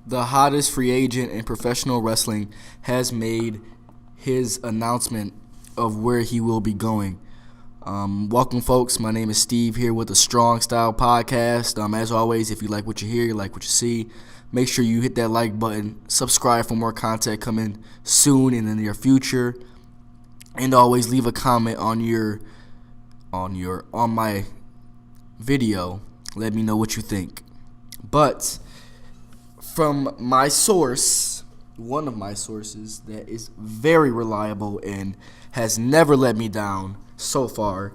the hottest free agent in professional wrestling, has made his announcement of where he will be going. Welcome, folks. My name is Steve here with the Strong Style Podcast. As always, if you like what you hear, you like what you see, make sure you hit that like button, subscribe for more content coming soon in the near future, and always leave a comment on my video. Let me know what you think. But from my source, one of my sources that is very reliable and has never let me down so far,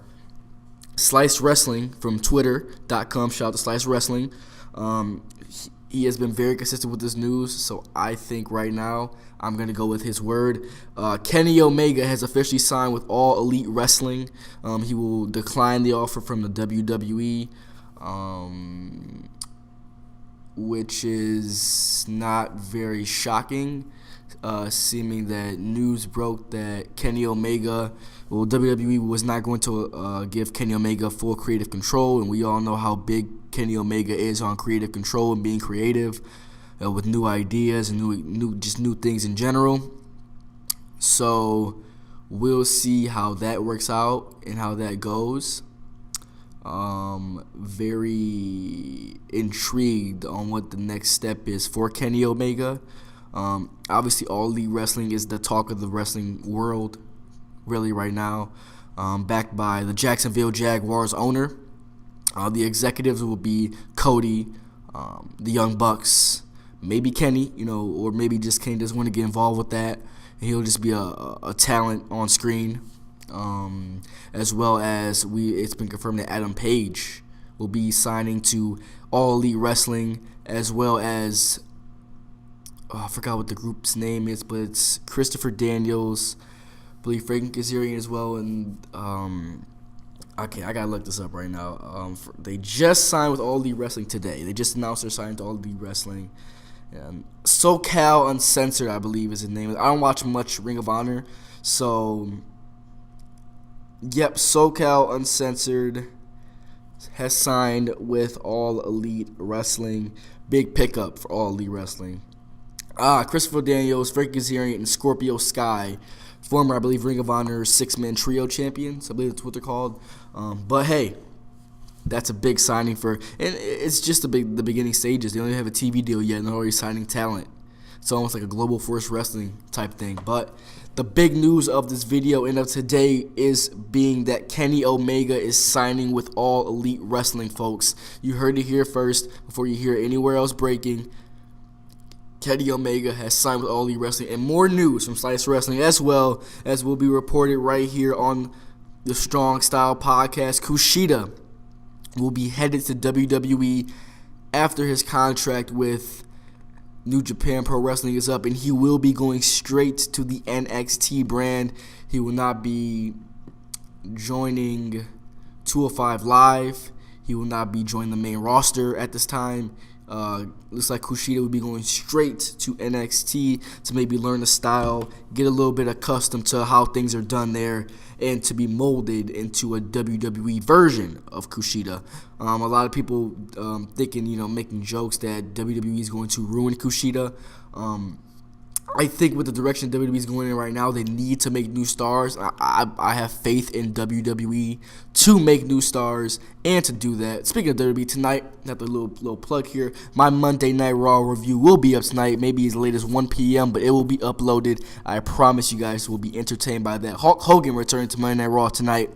Slice Wrestling from Twitter.com. Shout out to Slice Wrestling. He has been very consistent with this news, so I think right now I'm going to go with his word. Kenny Omega has officially signed with All Elite Wrestling. He will decline the offer from the WWE, which is not very shocking, seeming that news broke that WWE was not going to give Kenny Omega full creative control, and we all know how big Kenny Omega is on creative control and being creative with new ideas and new things in general. So we'll see how that works out and how that goes. Very intrigued on what the next step is for Kenny Omega. Obviously, All Elite Wrestling is the talk of the wrestling world really right now, backed by the Jacksonville Jaguars owner. The executives will be Cody, the Young Bucks, maybe Kenny, or maybe just Kenny doesn't want to get involved with that. He'll just be a talent on screen, as well as it's been confirmed that Adam Page will be signing to All Elite Wrestling, as well as I forgot what the group's name is, but it's Christopher Daniels, I believe Frank Kazarian as well, and I gotta look this up right now. They just signed with All Elite Wrestling today. They just announced they're signing to All Elite Wrestling. SoCal Uncensored, I believe, is his name. I don't watch much Ring of Honor, so yep, SoCal Uncensored has signed with All Elite Wrestling. Big pickup for All Elite Wrestling. Christopher Daniels, Frank Kazarian, and Scorpio Sky, former, I believe, Ring of Honor 6-man trio champions. I believe that's what they're called. But hey, that's a big signing and it's just the beginning stages. They don't even have a TV deal yet, and they're already signing talent. It's almost like a Global Force Wrestling type thing. But the big news of this video and of today is being that Kenny Omega is signing with All Elite Wrestling, folks. You heard it here first before you hear anywhere else breaking. Kenny Omega has signed with All Elite Wrestling, and more news from Slice Wrestling as well as will be reported right here on the Strong Style Podcast. Kushida will be headed to WWE after his contract with New Japan Pro Wrestling is up, and he will be going straight to the NXT brand. He will not be joining 205 Live. He will not be joining the main roster at this time. Looks like Kushida will be going straight to NXT to maybe learn the style, get a little bit accustomed to how things are done there, and to be molded into a WWE version of Kushida. A lot of people thinking, making jokes that WWE is going to ruin Kushida. I think with the direction WWE is going in right now, they need to make new stars. I have faith in WWE to make new stars and to do that. Speaking of WWE, tonight, got the little plug here. My Monday Night Raw review will be up tonight, maybe as late as 1 p.m., but it will be uploaded. I promise you guys will be entertained by that. Hulk Hogan returning to Monday Night Raw tonight.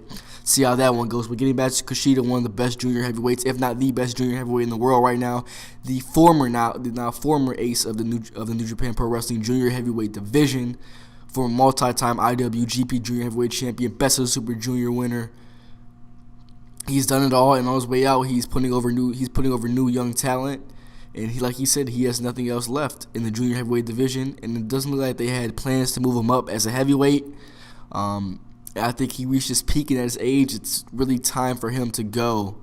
See how that one goes. But getting back to Kushida, one of the best junior heavyweights, if not the best junior heavyweight in the world right now. The former ace of the New Japan Pro Wrestling junior heavyweight division, former multi-time IWGP junior heavyweight champion, best of the Super Junior winner. He's done it all, and on his way out, he's putting over new young talent. And like he said, he has nothing else left in the junior heavyweight division, and it doesn't look like they had plans to move him up as a heavyweight. I think he reached his peak, and at his age, it's really time for him to go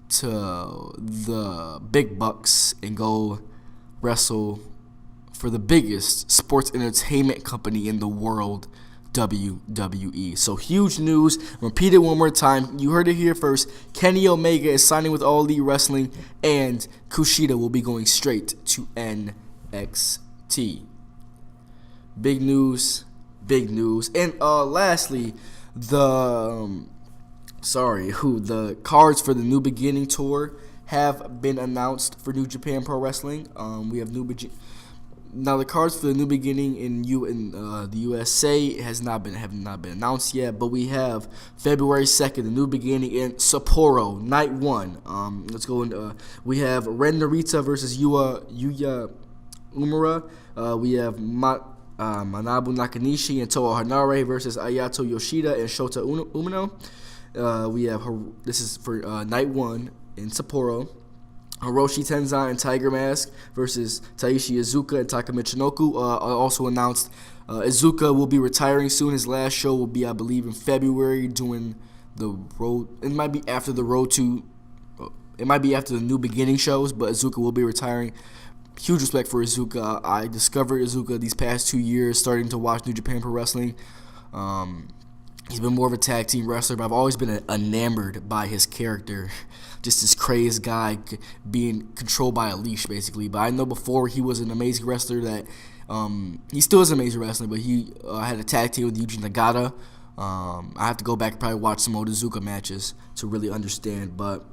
to the big bucks and go wrestle for the biggest sports entertainment company in the world, WWE. So huge news. Repeat it one more time. You heard it here first. Kenny Omega is signing with All Elite Wrestling, and Kushida will be going straight to NXT. NXT. Big news, big news. And lastly, the cards for the New Beginning tour have been announced for New Japan Pro Wrestling. We have now the cards for the New Beginning in the USA have not been announced yet, but we have February 2nd, the New Beginning in Sapporo, night 1. Let's go in. We have Ren Narita versus Yuya Uemura. We have Manabu Nakanishi and Toa Hanare versus Ayato Yoshida and Shota Umino. We have this is for night 1 in Sapporo. Hiroshi Tenzan and Tiger Mask versus Taishi Iizuka and Taka Michinoku. Also announced Iizuka will be retiring soon. His last show will be, I believe, in February, doing the road. It might be after the road to. It might be after the New Beginning shows, but Iizuka will be retiring. Huge respect for Iizuka. I discovered Iizuka these past 2 years, starting to watch New Japan Pro Wrestling. He's been more of a tag team wrestler, but I've always been enamored by his character. Just this crazed guy being controlled by a leash, basically. But I know before he was an amazing wrestler that he still is an amazing wrestler, but he had a tag team with Yuji Nagata. I have to go back and probably watch some Odazuka matches to really understand. But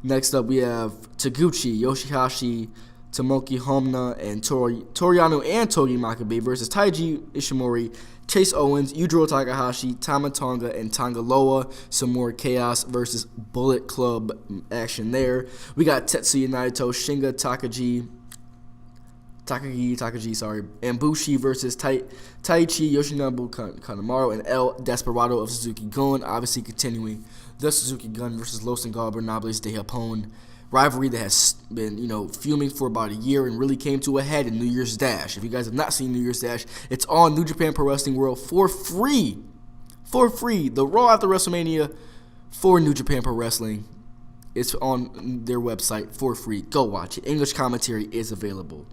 next up we have Taguchi, Yoshihashi, Tomoki Homna, and Toriano and Togi Makabe versus Taiji Ishimori, Chase Owens, Yujiro Takahashi, Tama Tonga, and Tonga Loa. Some more Chaos versus Bullet Club action there. We got Tetsuya Naito, Shinga Takagi, and Bushi versus Taichi Yoshinobu Kanemaru and El Desperado of Suzuki Gun. Obviously continuing the Suzuki Gun versus Los Ingobernables de Japón rivalry that has been, fuming for about a year and really came to a head in New Year's Dash. If you guys have not seen New Year's Dash, it's on New Japan Pro Wrestling World for free. For free. The Raw after WrestleMania for New Japan Pro Wrestling. It's on their website for free. Go watch it. English commentary is available.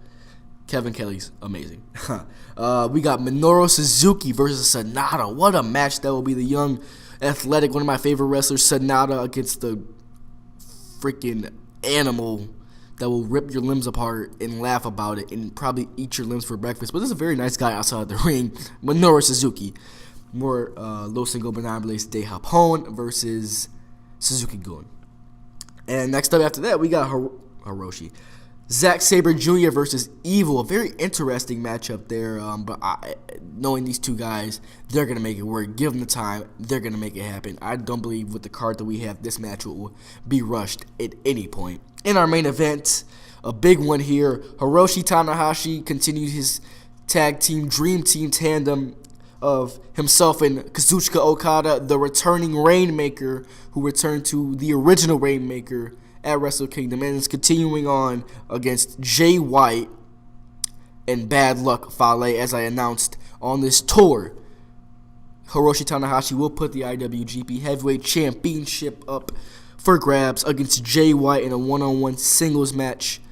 Kevin Kelly's amazing. We got Minoru Suzuki versus Sonata. What a match that will be. The young, athletic, one of my favorite wrestlers, Sonata, against the freaking animal that will rip your limbs apart and laugh about it and probably eat your limbs for breakfast. But this is a very nice guy outside the ring. Minoru Suzuki. More Los Ingobernables de Japón versus Suzuki Gun. And next up after that, we got Hiroshi. Zack Sabre Jr. versus Evil. A very interesting matchup there. But knowing these two guys, they're going to make it work. Give them the time. They're going to make it happen. I don't believe with the card that we have, this match will be rushed at any point. In our main event, a big one here. Hiroshi Tanahashi continued his tag team, dream team tandem of himself and Kazuchika Okada, the returning Rainmaker, who returned to the original Rainmaker at Wrestle Kingdom, and is continuing on against Jay White and Bad Luck Fale. As I announced on this tour, Hiroshi Tanahashi will put the IWGP Heavyweight Championship up for grabs against Jay White in a one-on-one singles match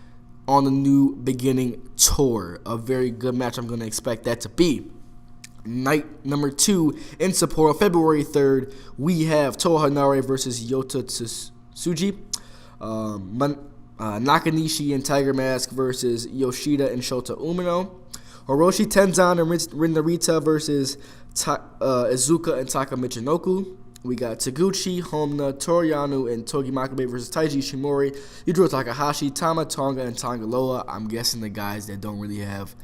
on the New Beginning tour. A very good match. I'm going to expect that to be. Night number 2 in Sapporo, February 3rd, we have Toa Hanare versus Yota Tsuji. Nakanishi and Tiger Mask versus Yoshida and Shota Umino. Hiroshi Tenzan and Rin Narita versus Iizuka and Taka Michinoku. We got Taguchi, Homna, Toriano, and Togi Makabe versus Taiji Ishimori, Yujiro Takahashi, Tama Tonga, and Tonga Loa. I'm guessing the guys that don't really have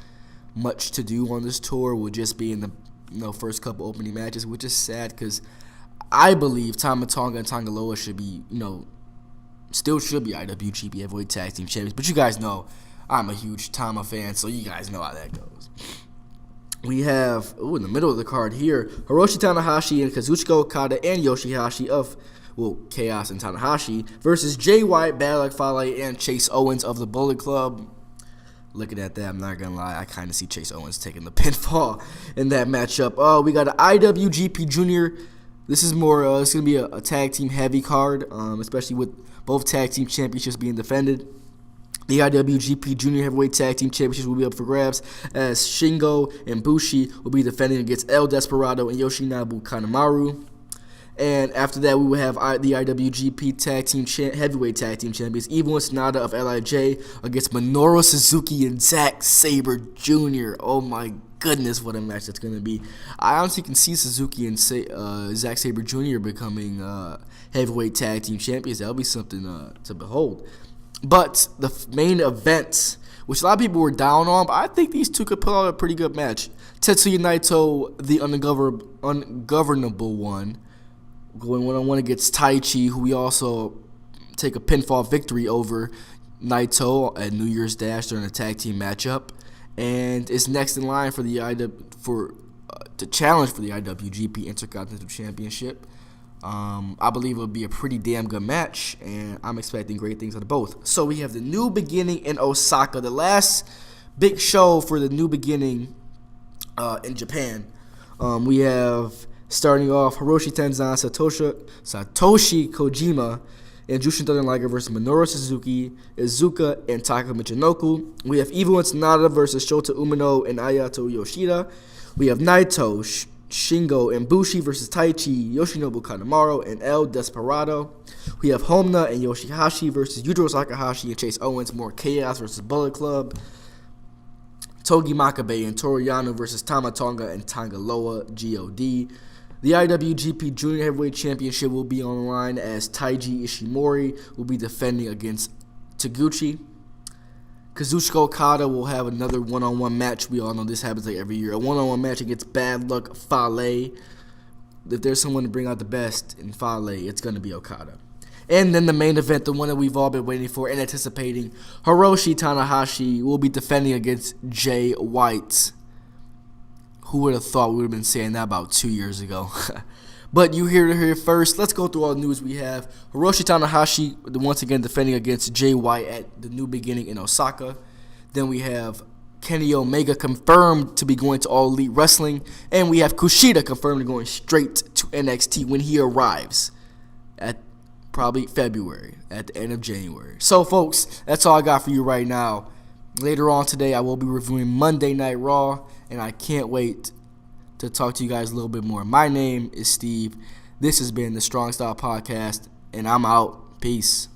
much to do on this tour will just be in the first couple opening matches, which is sad because I believe Tama Tonga and Tonga Loa should be, still should be IWGP Heavyweight Tag Team Champions. But you guys know I'm a huge Tama fan, so you guys know how that goes. We have, in the middle of the card here, Hiroshi Tanahashi and Kazuchika Okada and Yoshihashi of, Chaos and Tanahashi versus Jay White, Bad Luck Fale, and Chase Owens of the Bullet Club. Looking at that, I'm not going to lie, I kind of see Chase Owens taking the pinfall in that matchup. We got an IWGP Junior. This is more, it's going to be a tag team heavy card, especially with both tag team championships being defended. The IWGP Junior Heavyweight Tag Team Championships will be up for grabs as Shingo and Bushi will be defending against El Desperado and Yoshinobu Kanemaru. And after that, we will have the IWGP Heavyweight Tag Team Champions, Evil and Sonata of LIJ against Minoru Suzuki and Zack Sabre Jr. Oh my goodness, what a match that's going to be. I honestly can see Suzuki and Zack Sabre Jr. becoming Heavyweight Tag Team Champions. That'll be something to behold. But the main event, which a lot of people were down on, but I think these two could put out a pretty good match. Tetsuya Naito, the ungovernable one, going one-on-one against Taichi, who we also take a pinfall victory over Naito at New Year's Dash during a tag team matchup, and is next in line for to challenge for the IWGP Intercontinental Championship. I believe it'll be a pretty damn good match, and I'm expecting great things out of both. So we have the New Beginning in Osaka, the last big show for the New Beginning in Japan. We have, starting off, Hiroshi Tenzan, Satoshi Kojima, and Jushin Thunder Liger versus Minoru Suzuki, Iizuka, and Taka Michinoku. We have Evil and Sonata versus Shota Umino and Ayato Yoshida. We have Naito, Shingo, and Bushi versus Taichi, Yoshinobu Kanemaru, and El Desperado. We have Homna and Yoshihashi versus Yujiro Takahashi and Chase Owens. More Chaos versus Bullet Club. Togi Makabe and Toru Yano versus Tama Tonga and Tangaloa God. The IWGP Junior Heavyweight Championship will be on the line as Taiji Ishimori will be defending against Taguchi. Kazuchika Okada will have another one-on-one match. We all know this happens like every year. A one-on-one match against Bad Luck Fale. If there's someone to bring out the best in Fale, it's going to be Okada. And then the main event, the one that we've all been waiting for and anticipating, Hiroshi Tanahashi will be defending against Jay White. Who would have thought we would have been saying that about 2 years ago? But you hear it here first. Let's go through all the news we have. Hiroshi Tanahashi, once again, defending against Jay White at the New Beginning in Osaka. Then we have Kenny Omega confirmed to be going to All Elite Wrestling. And we have Kushida confirmed to going straight to NXT when he arrives at probably February, at the end of January. So, folks, that's all I got for you right now. Later on today, I will be reviewing Monday Night Raw, and I can't wait to talk to you guys a little bit more. My name is Steve. This has been the Strong Style Podcast, and I'm out. Peace.